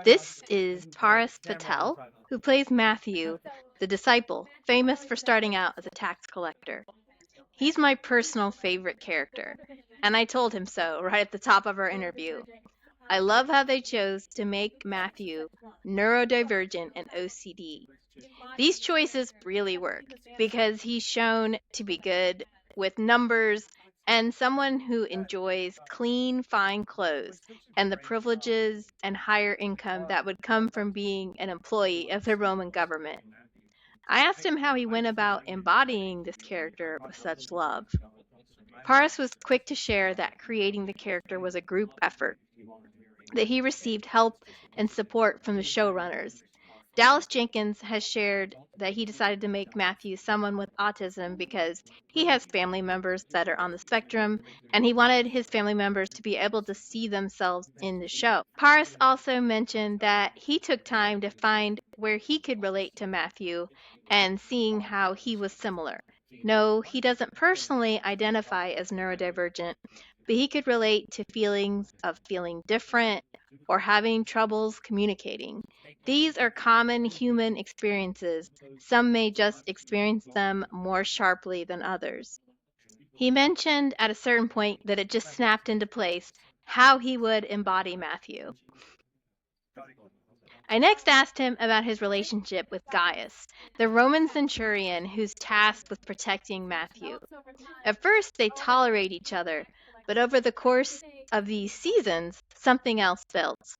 This is Paras Patel, who plays Matthew, the disciple, famous for starting out as a tax collector. He's my personal favorite character, and I told him so right at the top of our interview. I love how they chose to make Matthew neurodivergent and OCD. These choices really work because he's shown to be good with numbers and someone who enjoys clean, fine clothes and the privileges and higher income that would come from being an employee of the Roman government. I asked him how he went about embodying this character with such love. Paris was quick to share that creating the character was a group effort, that he received help and support from the showrunners. Dallas Jenkins has shared that he decided to make Matthew someone with autism because he has family members that are on the spectrum, and he wanted his family members to be able to see themselves in the show. Paris also mentioned that he took time to find where he could relate to Matthew and seeing how he was similar. No, he doesn't personally identify as neurodivergent, but he could relate to feelings of feeling different or having troubles communicating. These are common human experiences. Some may just experience them more sharply than others. He mentioned at a certain point that it just snapped into place how he would embody Matthew. I next asked him about his relationship with Gaius, the Roman centurion who's tasked with protecting Matthew. At first, they tolerate each other, but over the course of these seasons, something else builds.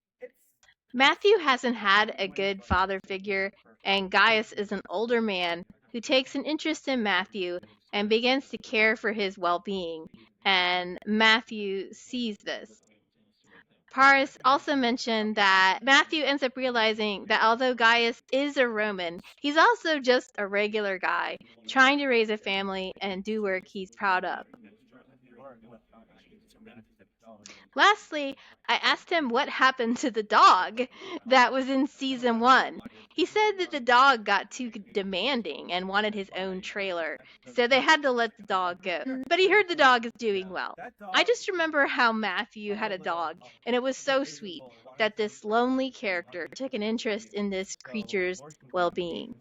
Matthew hasn't had a good father figure, and Gaius is an older man who takes an interest in Matthew and begins to care for his well being, and Matthew sees this. Paris also mentioned that Matthew ends up realizing that although Gaius is a Roman, he's also just a regular guy trying to raise a family and do work he's proud of. Lastly, I asked him what happened to the dog that was in season 1. He said that the dog got too demanding and wanted his own trailer, so they had to let the dog go. But he heard the dog is doing well. I just remember how Matthew had a dog, and it was so sweet that this lonely character took an interest in this creature's well being.